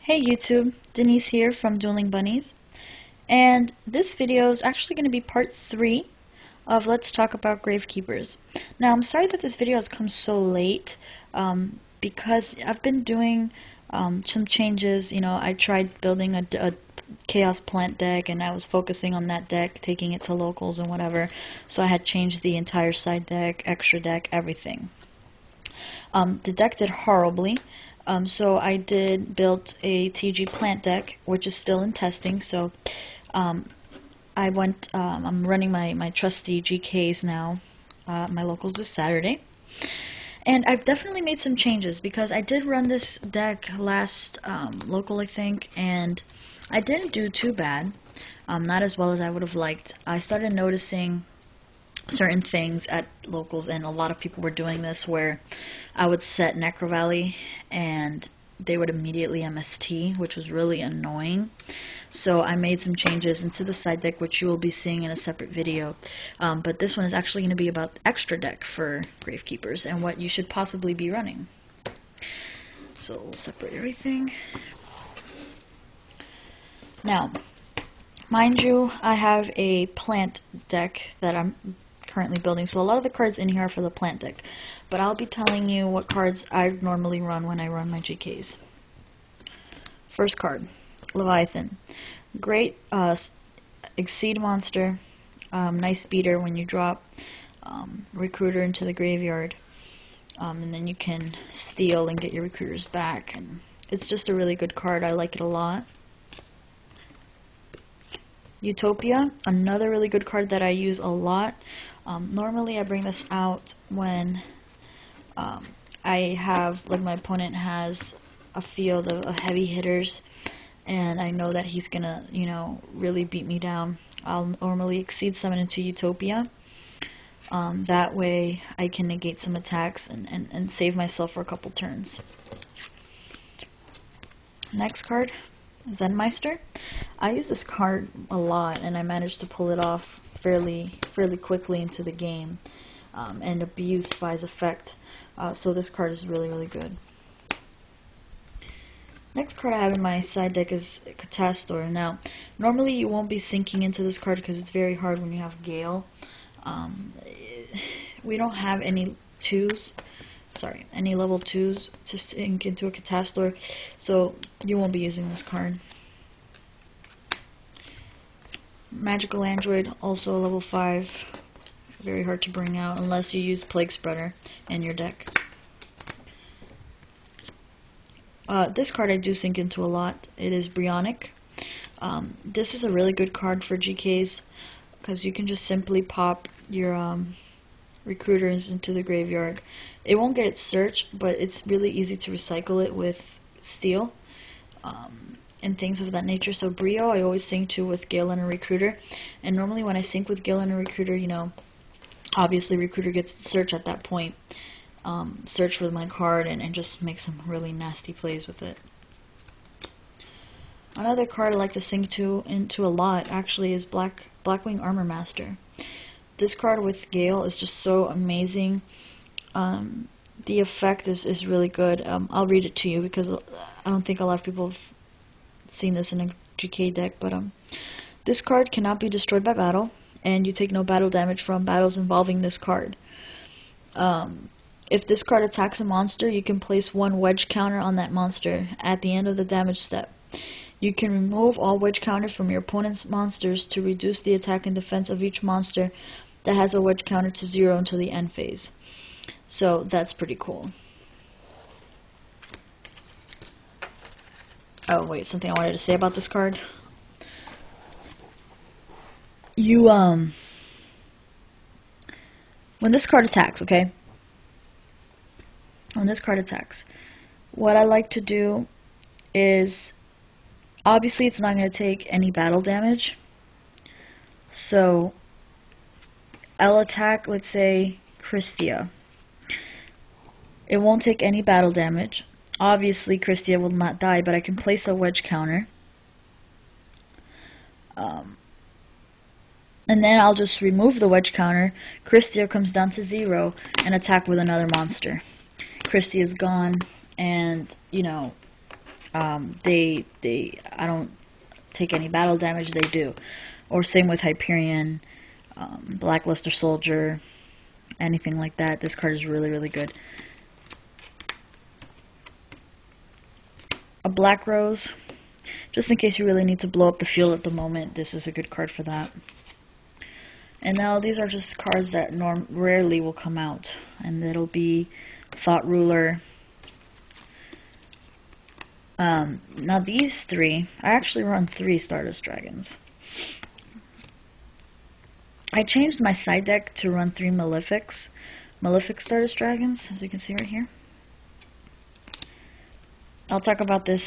Hey YouTube, Denise here from Dueling Bunnies, and this video is actually going to be part 3 of Let's Talk About Gravekeepers. Now I'm sorry that this video has come so late because I've been doing some changes. You know, I tried building a Chaos Plant deck and I was focusing on that deck, taking it to locals and whatever, so I had changed the entire side deck, extra deck, everything. The deck did horribly. So I did build a TG plant deck, which is still in testing. So I'm running my trusty GKs now, my locals this Saturday. And I've definitely made some changes because I did run this deck last local, I think, and I didn't do too bad. Not as well as I would have liked. I started noticing certain things at locals, and a lot of people were doing this, where I would set Necro Valley and they would immediately MST, which was really annoying. So I made some changes into the side deck, which you will be seeing in a separate video. But this one is actually going to be about extra deck for Gravekeepers and what you should possibly be running. So we'll separate everything. Now, mind you, I have a plant deck that I'm currently building, so a lot of the cards in here are for the plant deck, but I'll be telling you what cards I normally run when I run my GKs. First card, Leviathan. Great Exceed monster, nice beater when you drop Recruiter into the graveyard, and then you can steal and get your recruiters back, and it's just a really good card. I like it a lot. Utopia, another really good card that I use a lot. Normally I bring this out when I have, like, my opponent has a field of heavy hitters and I know that he's gonna, you know, really beat me down. I'll normally Exceed summon into Utopia. That way I can negate some attacks and save myself for a couple turns. Next card, Zenmeister. I use this card a lot, and I managed to pull it off fairly quickly into the game, and abuse Spy's effect. So this card is really good. Next card I have in my side deck is Catastor. Now, normally you won't be sinking into this card because it's very hard when you have Gale. We don't have any level 2s to sink into a Catastor, so you won't be using this card. Magical Android, also level 5, very hard to bring out unless you use Plague Spreader in your deck. This card I do sink into a lot. It is Bryonic. This is a really good card for GKs because you can just simply pop your recruiters into the graveyard. It won't get its search, but it's really easy to recycle it with Steel and things of that nature. So Brio I always sync to with Gale and a Recruiter, and normally when I sync with Gale and a Recruiter, you know, obviously Recruiter gets search at that point. Search with my card and just make some really nasty plays with it. Another card I like to sync into a lot actually is Blackwing Armor Master. This card with Gale is just so amazing. The effect is really good. I'll read it to you because I don't think a lot of people have seen this in a GK deck, but this card cannot be destroyed by battle, and you take no battle damage from battles involving this card. If this card attacks a monster, you can place one wedge counter on that monster at the end of the damage step. You can remove all wedge counters from your opponent's monsters to reduce the attack and defense of each monster that has a wedge counter to 0 until the end phase. So that's pretty cool. Oh wait, something I wanted to say about this card. When this card attacks, okay? When this card attacks, what I like to do is, obviously it's not going to take any battle damage. So I'll attack, let's say, Christia. It won't take any battle damage. Obviously Christia will not die, but I can place a wedge counter. And then I'll just remove the wedge counter. Christia comes down to 0 and attack with another monster. Christia is gone, and, you know, I don't take any battle damage, they do. Or same with Hyperion, Blackluster Soldier, anything like that. This card is really, really good. A Black Rose, just in case you really need to blow up the field at the moment, this is a good card for that. And now these are just cards that rarely will come out, and it'll be Thought Ruler. Now these three, I actually run 3 Stardust Dragons. I changed my side deck to run 3 Malefic Stardust Dragons, as you can see right here. I'll talk about this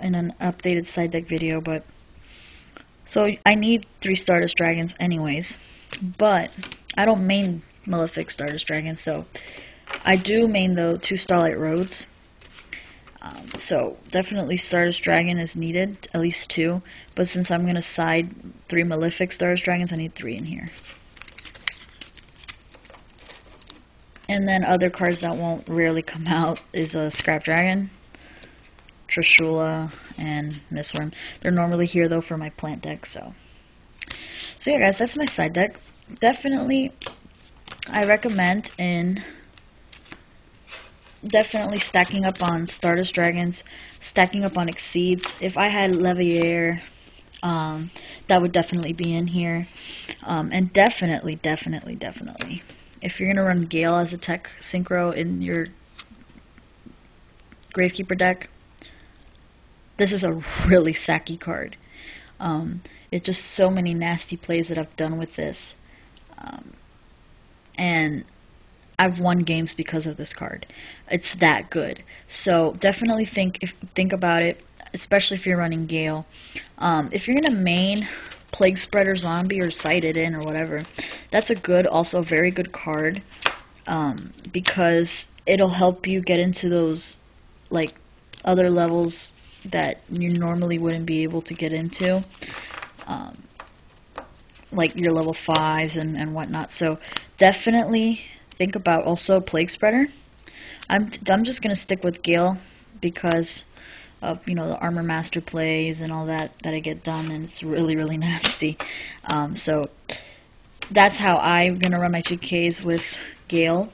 in an updated side deck video, but so I need 3 Stardust Dragons anyways, but I don't main Malefic Stardust Dragons, so I do main though 2 Starlight Roads. So definitely Stardust Dragon is needed, at least 2, but since I'm going to side 3 Malefic Stardust Dragons, I need 3 in here. And then other cards that won't rarely come out is a Scrap Dragon, Trishula, and Mistworm. They're normally here though for my plant deck, so yeah guys, that's my side deck. Definitely I recommend definitely stacking up on Stardust Dragons, stacking up on Exceeds. If I had Leviair, that would definitely be in here. And definitely, if you're going to run Gale as a tech synchro in your Gravekeeper deck, this is a really sacky card. It's just so many nasty plays that I've done with this. And I've won games because of this card. It's that good. So definitely think about it, especially if you're running Gale. If you're gonna main Plague Spreader Zombie or Sight It In or whatever, that's a good, also very good card, because it'll help you get into those like other levels that you normally wouldn't be able to get into, like your level 5s and whatnot. So definitely think about also Plague Spreader. I'm just gonna stick with Gale because of, you know, the Armor Master plays and all that I get done, and it's really, really nasty. So that's how I'm gonna run my GKs with Gale.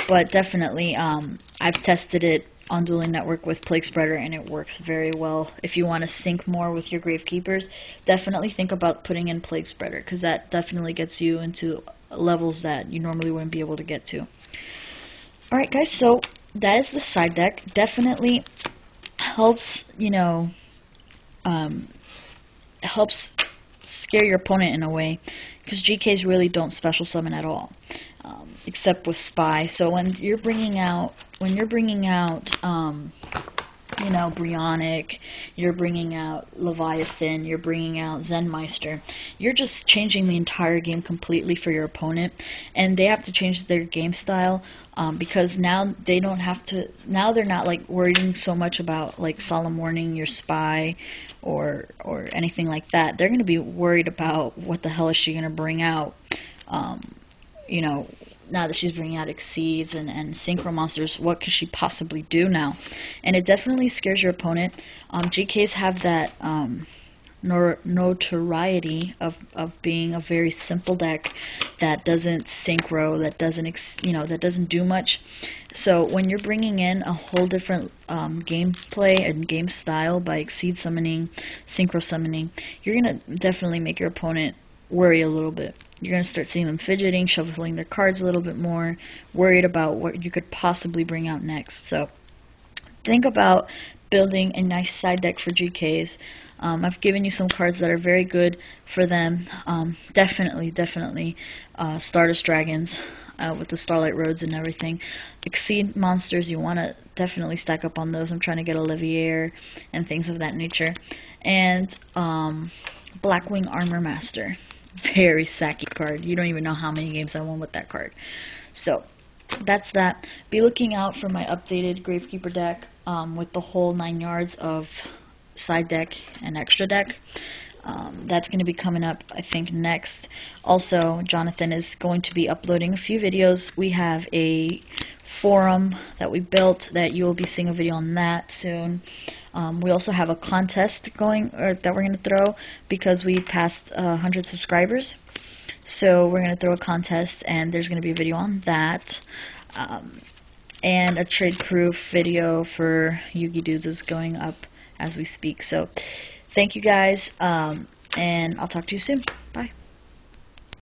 But definitely, I've tested it on Dueling Network with Plague Spreader, and it works very well. If you want to sync more with your Gravekeepers, definitely think about putting in Plague Spreader, because that definitely gets you into levels that you normally wouldn't be able to get to. Alright guys, so that is the side deck. Definitely helps, you know, helps scare your opponent in a way, because GKs really don't special summon at all, except with Spy. So when you're bringing out you know, Brionic, you're bringing out Leviathan, you're bringing out Zenmeister, you're just changing the entire game completely for your opponent, and they have to change their game style, because now they don't have to, now they're not like worrying so much about like Solemn Warning, your Spy, or anything like that. They're going to be worried about what the hell is she going to bring out, you know, now that she's bringing out Exceeds and Synchro Monsters. What could she possibly do now? And it definitely scares your opponent. GKs have that notoriety of being a very simple deck that doesn't synchro, that doesn't that doesn't do much. So when you're bringing in a whole different gameplay and game style by Exceed summoning, Synchro summoning, you're gonna definitely make your opponent worry a little bit. You're going to start seeing them fidgeting, shuffling their cards a little bit more, worried about what you could possibly bring out next. So think about building a nice side deck for GKs. I've given you some cards that are very good for them. Definitely Stardust Dragons with the Starlight Roads and everything. Exceed monsters, you want to definitely stack up on those. I'm trying to get Leviair and things of that nature. And Blackwing Armor Master. Very sacky card. You don't even know how many games I won with that card. So that's that. Be looking out for my updated Gravekeeper deck with the whole 9 yards of side deck and extra deck. That's going to be coming up, I think, next. Also, Jonathan is going to be uploading a few videos. We have a forum that we built that you will be seeing a video on that soon. We also have a contest going that we're going to throw because we passed 100 subscribers. So we're going to throw a contest, and there's going to be a video on that. And a trade proof video for Yugi Dudes is going up as we speak. So thank you guys, and I'll talk to you soon. Bye.